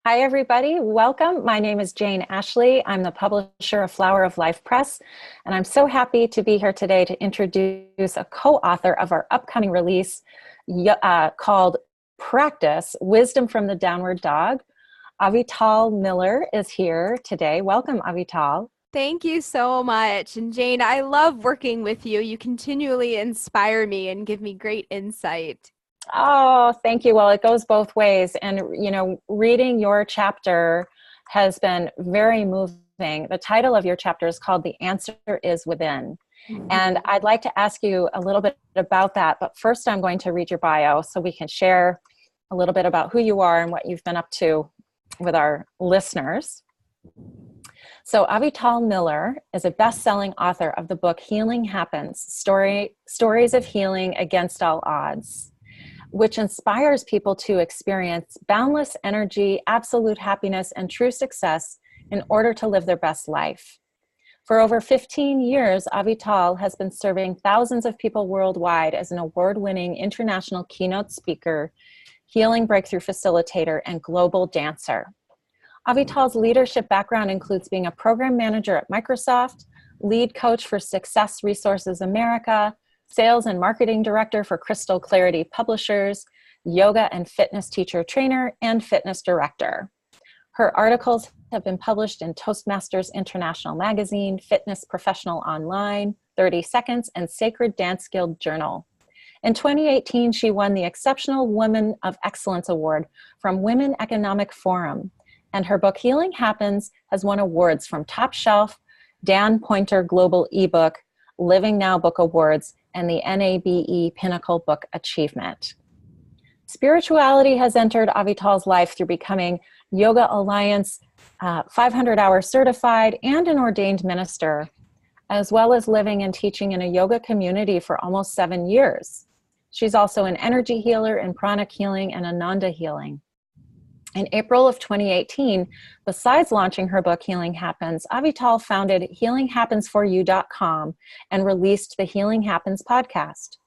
Hi, everybody. Welcome. My name is Jane Ashley. I'm the publisher of Flower of Life Press, and I'm so happy to be here today to introduce a co-author of our upcoming release called Practice, Wisdom from the Downward Dog. Avital Miller is here today. Welcome, Avital. Thank you so much. And Jane, I love working with you. You continually inspire me and give me great insight. Oh, thank you. Well, it goes both ways. And, reading your chapter has been very moving. The title of your chapter is called The Answer is Within. And Mhm. I'd like to ask you a little bit about that. But first, I'm going to read your bio so we can share a little bit about who you are and what you've been up to with our listeners. So Avital Miller is a best-selling author of the book Healing Happens, Stories of Healing Against All Odds, which inspires people to experience boundless energy, absolute happiness, and true success in order to live their best life. For over 15 years, Avital has been serving thousands of people worldwide as an award-winning international keynote speaker, healing breakthrough facilitator, and global dancer. Avital's leadership background includes being a program manager at Microsoft, lead coach for Success Resources America, sales and marketing director for Crystal Clarity Publishers, yoga and fitness teacher trainer, and fitness director. Her articles have been published in Toastmasters International Magazine, Fitness Professional Online, 30 Seconds, and Sacred Dance Guild Journal. In 2018, she won the Exceptional Woman of Excellence Award from Women Economic Forum, and her book Healing Happens has won awards from Top Shelf, Dan Poynter Global eBook, Living Now Book Awards, and the NABE Pinnacle Book Achievement. Spirituality has entered Avital's life through becoming Yoga Alliance 500-hour certified and an ordained minister, as well as living and teaching in a yoga community for almost 7 years. She's also an energy healer in pranic healing and Ananda healing. In April of 2018, besides launching her book, Healing Happens, Avital founded healinghappensforyou.com and released the Healing Happens podcast.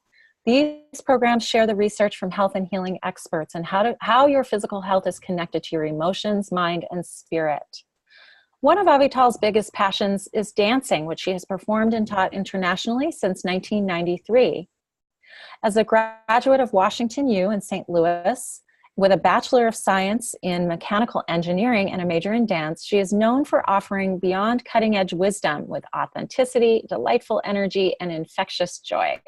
These programs share the research from health and healing experts and how your physical health is connected to your emotions, mind, and spirit. One of Avital's biggest passions is dancing, which she has performed and taught internationally since 1993. As a graduate of Washington U in St. Louis, with a Bachelor of Science in Mechanical Engineering and a major in dance, she is known for offering beyond cutting-edge wisdom with authenticity, delightful energy, and infectious joy.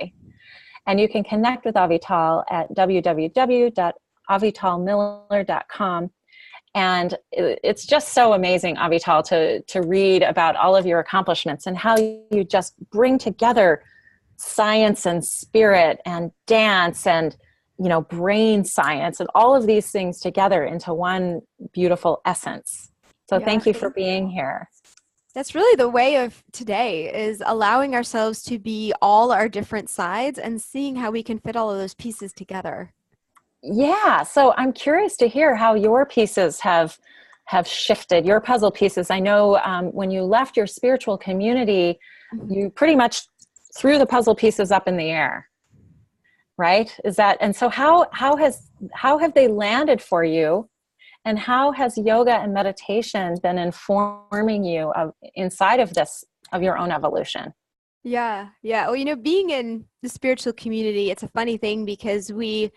And you can connect with Avital at www.avitalmiller.com. And it's just so amazing, Avital, to read about all of your accomplishments and how you just bring together science and spirit and dance and brain science and all of these things together into one beautiful essence. So Yeah, thank you for thank being you. here. That's really the way of today is allowing ourselves to be all our different sides and seeing how we can fit all of those pieces together. Yeah, so I'm curious to hear how your pieces have shifted, your puzzle pieces. I know when you left your spiritual community, you pretty much threw the puzzle pieces up in the air, right? And so how have they landed for you? And how has yoga and meditation been informing you inside of your own evolution? Yeah, yeah. Well, being in the spiritual community, it's a funny thing because we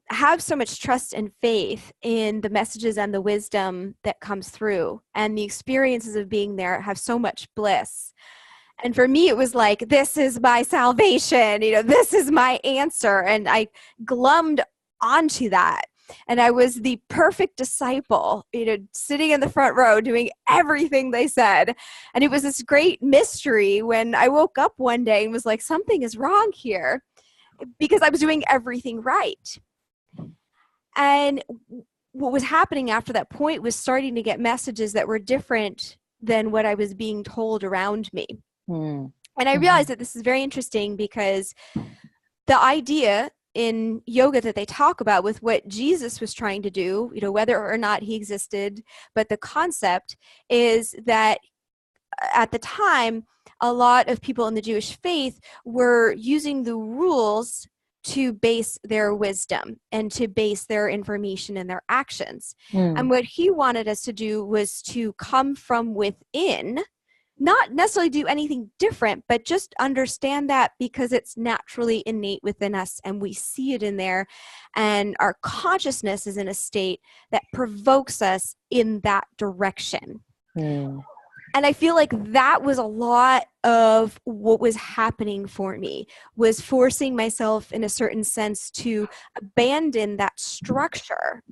have so much trust and faith in the messages and the wisdom that comes through, and the experiences of being there have so much bliss. And for me, it was like, this is my salvation, this is my answer. And I glummed onto that. And I was the perfect disciple, sitting in the front row doing everything they said. And it was this great mystery when I woke up one day and was like, something is wrong here because I was doing everything right. And what was happening after that point was starting to get messages that were different than what I was being told around me. Mm. And I realized that this is very interesting because the idea in yoga that they talk about with what Jesus was trying to do, whether or not he existed, but the concept is that at the time, a lot of people in the Jewish faith were using the rules to base their wisdom and to base their information and their actions. Mm. And what he wanted us to do was to come from within, not necessarily do anything different, but just understand that because it's naturally innate within us and we see it in there. And our consciousness is in a state that provokes us in that direction. Mm. And I feel like that was a lot of what was happening for me, was forcing myself in a certain sense to abandon that structure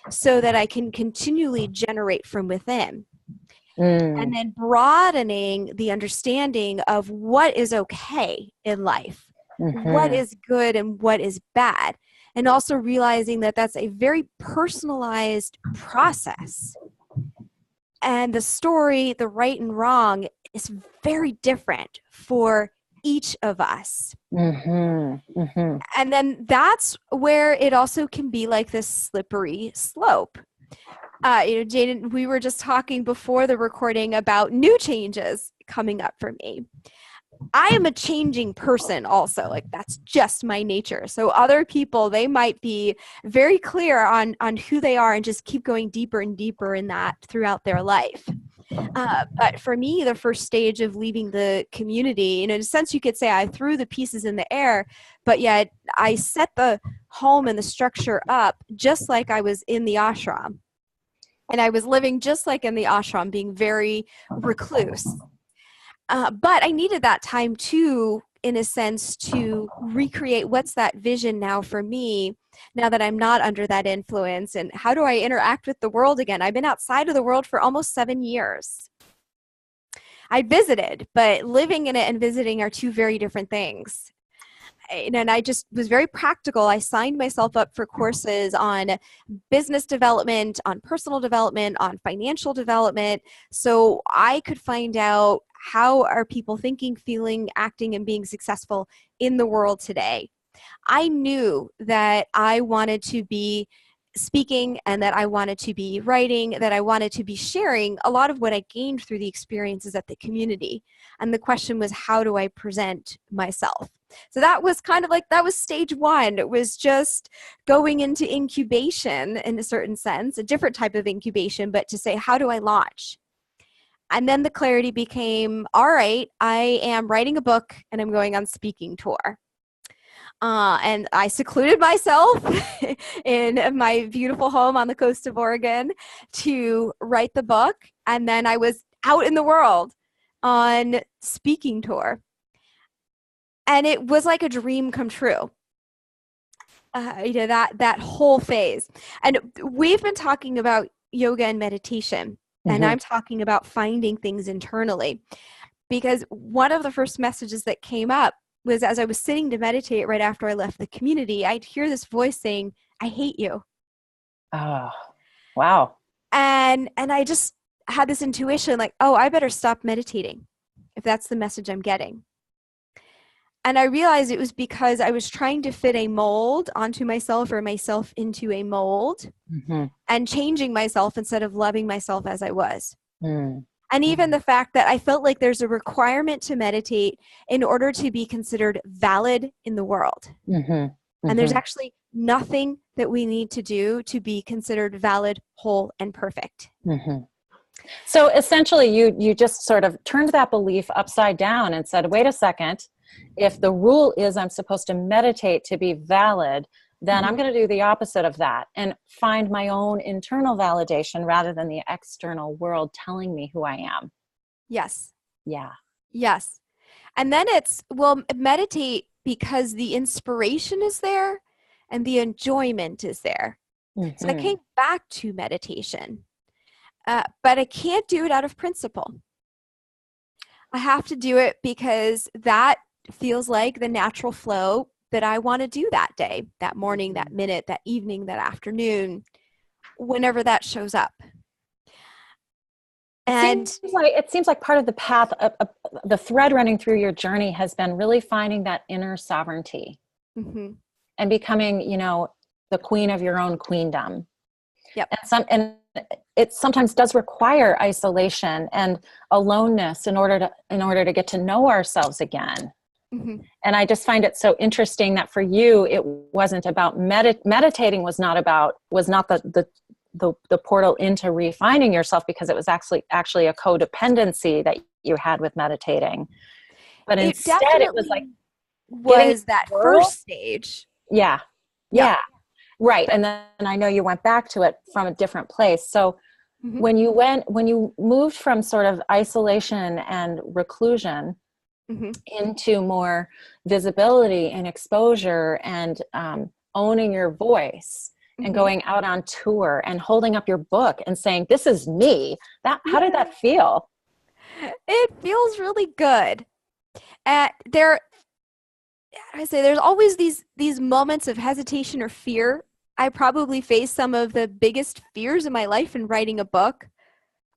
so that I can continually generate from within. And then broadening the understanding of what is okay in life, what is good and what is bad. And also realizing that that's a very personalized process. And the story, the right and wrong, is very different for each of us. And then that's where it also can be like this slippery slope. Jaden, we were just talking before the recording about new changes coming up for me. I am a changing person also, like that's just my nature. So other people, they might be very clear on who they are and just keep going deeper and deeper in that throughout their life. But for me, the first stage of leaving the community, in a sense, you could say I threw the pieces in the air, but yet I set the home and the structure up just like I was in the ashram. And I was living just like in the ashram, being very recluse. But I needed that time too, in a sense, to recreate what's that vision now for me, now that I'm not under that influence, and how do I interact with the world again? I've been outside of the world for almost 7 years. I visited, but living in it and visiting are two very different things. And I just was very practical. I signed myself up for courses on business development, on personal development, on financial development, so I could find out how are people thinking, feeling, acting, and being successful in the world today. I knew that I wanted to be speaking and that I wanted to be writing, that I wanted to be sharing a lot of what I gained through the experiences at the community. And the question was, how do I present myself? So that was kind of like, that was stage one. It was just going into incubation in a certain sense, a different type of incubation, but to say, how do I launch? And then the clarity became, all right, I am writing a book and I'm going on speaking tour. And I secluded myself in my beautiful home on the coast of Oregon to write the book. And then I was out in the world on speaking tour. And it was like a dream come true. That whole phase. And we've been talking about yoga and meditation. And I'm talking about finding things internally. Because one of the first messages that came up was as I was sitting to meditate right after I left the community, I'd hear this voice saying, I hate you. Oh, wow. And I just had this intuition like, oh, I better stop meditating if that's the message I'm getting. And I realized it was because I was trying to fit a mold onto myself or myself into a mold and changing myself instead of loving myself as I was. And even the fact that I felt like there's a requirement to meditate in order to be considered valid in the world. And there's actually nothing that we need to do to be considered valid, whole, and perfect. So essentially, you just sort of turned that belief upside down and said, wait a second, if the rule is I'm supposed to meditate to be valid, then I'm going to do the opposite of that and find my own internal validation rather than the external world telling me who I am. Yes. Yeah. Yes. And then it's, well, meditate because the inspiration is there and the enjoyment is there. So I came back to meditation, but I can't do it out of principle. I have to do it because that feels like the natural flow that I want to do that day, that morning, that minute, that evening, that afternoon, whenever that shows up. And it seems like part of the path, the thread running through your journey has been really finding that inner sovereignty and becoming, the queen of your own queendom. Yep. And it sometimes does require isolation and aloneness in order to get to know ourselves again. Mm-hmm. And I just find it so interesting that for you, it wasn't about meditating was not the portal into refining yourself, because it was actually a codependency that you had with meditating. But It instead it was like definitely getting in was that the world. first stage. Yeah. Yeah. Yeah. Right. And then I know you went back to it from a different place. So Mm-hmm. when you moved from sort of isolation and reclusion Mm-hmm. into more visibility and exposure and owning your voice and Mm-hmm. going out on tour and holding up your book and saying, this is me, how did Yeah. that feel? It feels really good. There, I say there's always these moments of hesitation or fear. I probably faced some of the biggest fears in my life in writing a book.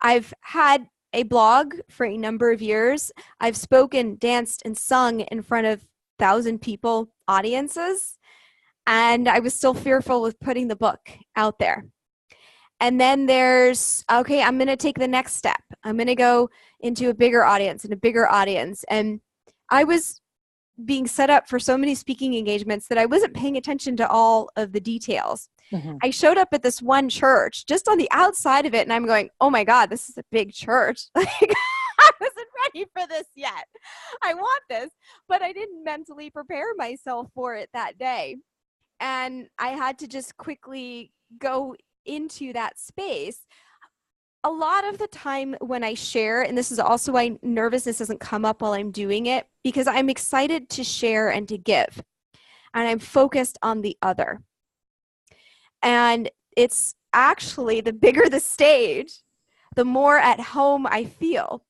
I've had a blog for a number of years. I've spoken, danced, and sung in front of 1,000 people audiences, and I was still fearful with putting the book out there. And then there's, okay, I'm going to take the next step. I'm going to go into a bigger audience and a bigger audience. And I was being set up for so many speaking engagements that I wasn't paying attention to all of the details. Mm-hmm. I showed up at this one church just on the outside of it, and I'm going, oh my God, this is a big church. Like, I wasn't ready for this yet. I want this, but I didn't mentally prepare myself for it that day. And I had to just quickly go into that space. A lot of the time when I share, and this is also why nervousness doesn't come up while I'm doing it, because I'm excited to share and to give, and I'm focused on the other. And it's actually, the bigger the stage, the more at home I feel,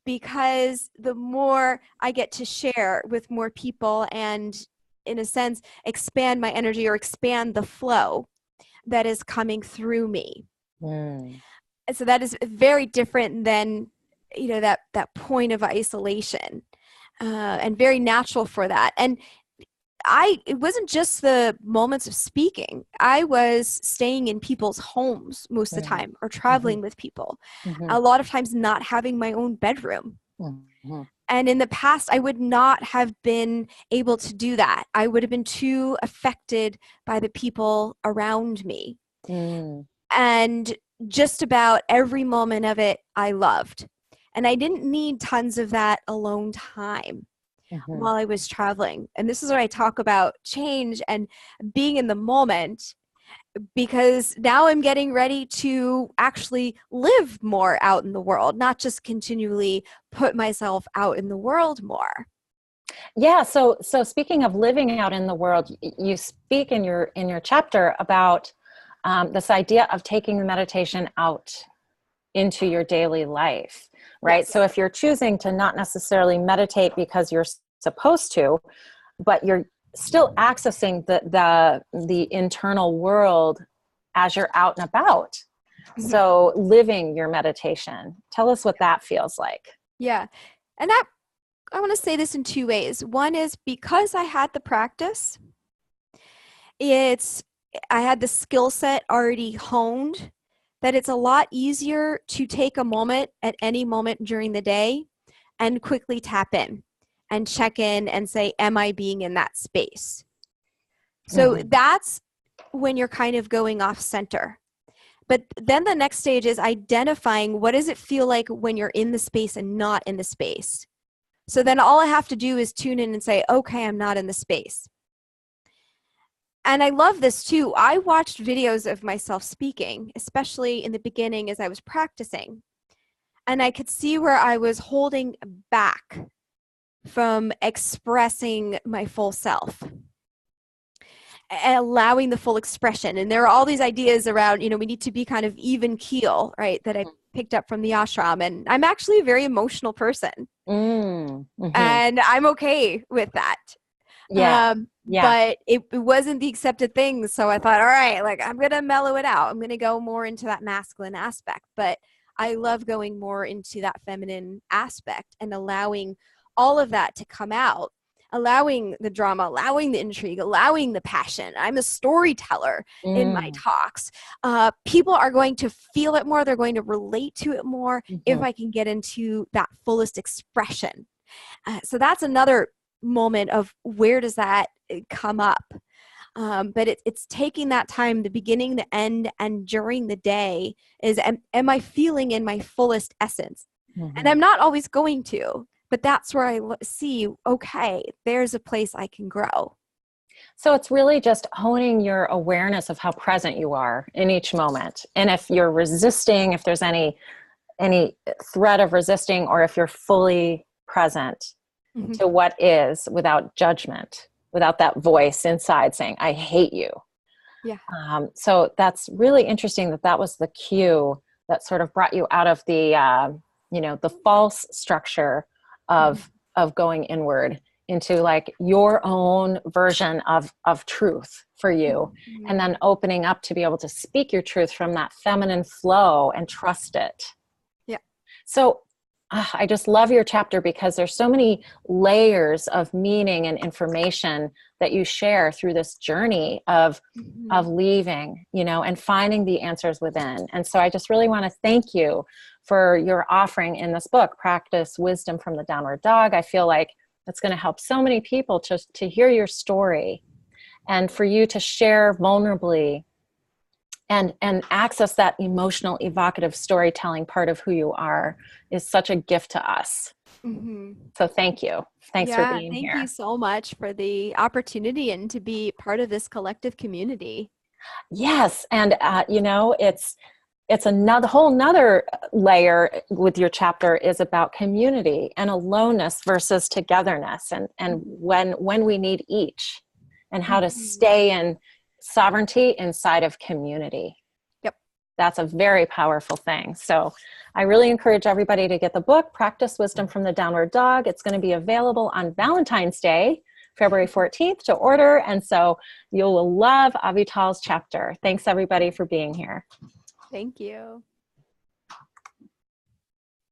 because the more I get to share with more people and, in a sense, expand my energy or expand the flow that is coming through me. Mm. And so that is very different than, that point of isolation, and very natural for that. And it wasn't just the moments of speaking. I was staying in people's homes most of the time, or traveling with people. Mm-hmm. A lot of times not having my own bedroom. Mm-hmm. And in the past, I would not have been able to do that. I would have been too affected by the people around me. Mm. And just about every moment of it, I loved. And I didn't need tons of that alone time while I was traveling. And this is where I talk about change and being in the moment, because now I'm getting ready to actually live more out in the world, not just continually put myself out in the world more. Yeah. So speaking of living out in the world, you speak in your chapter about this idea of taking the meditation out into your daily life, right? Yes. So if you're choosing to not necessarily meditate because you're supposed to, but you're still accessing the internal world as you're out and about. Mm-hmm. So living your meditation. Tell us what that feels like. Yeah. And that, I want to say this in two ways. One is because I had the practice, I had the skill set already honed, that it's a lot easier to take a moment at any moment during the day and quickly tap in and check in and say, am I being in that space? So that's when you're kind of going off center. But then the next stage is identifying, what does it feel like when you're in the space and not in the space? So then all I have to do is tune in and say, okay, I'm not in the space. And I love this too. I watched videos of myself speaking, especially in the beginning as I was practicing. And I could see where I was holding back from expressing my full self, allowing the full expression. And there are all these ideas around, we need to be kind of even keel, right? That I picked up from the ashram. And I'm actually a very emotional person. Mm-hmm. And I'm okay with that. Yeah. But it wasn't the accepted thing. So I thought, all right, like I'm going to mellow it out. I'm going to go more into that masculine aspect. But I love going more into that feminine aspect and allowing all of that to come out, allowing the drama, allowing the intrigue, allowing the passion. I'm a storyteller in my talks. People are going to feel it more. They're going to relate to it more if I can get into that fullest expression. So that's another moment of where does that come up. But it's taking that time, the beginning, the end, and during the day is, am I feeling in my fullest essence? And I'm not always going to, but that's where I see, okay, there's a place I can grow. So it's really just honing your awareness of how present you are in each moment. And if you're resisting, if there's any threat of resisting, or if you're fully present to what is without judgment, without that voice inside saying, I hate you. Yeah. So that's really interesting that was the cue that sort of brought you out of the, the false structure of going inward into like your own version of truth for you, and then opening up to be able to speak your truth from that feminine flow and trust it. Yeah. So I just love your chapter because there's so many layers of meaning and information that you share through this journey of leaving, and finding the answers within. And so I just really want to thank you for your offering in this book, Practice Wisdom from the Downward Dog. I feel like it's going to help so many people to hear your story, and for you to share vulnerably and access that emotional, evocative storytelling part of who you are is such a gift to us. So thank you. Thanks for being here. Thank you so much for the opportunity and to be part of this collective community. Yes. And, it's another whole nother layer with your chapter is about community and aloneness versus togetherness, and when we need each, and how to stay in sovereignty inside of community. Yep. That's a very powerful thing. So I really encourage everybody to get the book, Practice Wisdom from the Downward Dog. It's going to be available on Valentine's Day, February 14th, to order. And so you will love Avital's chapter. Thanks everybody for being here. Thank you.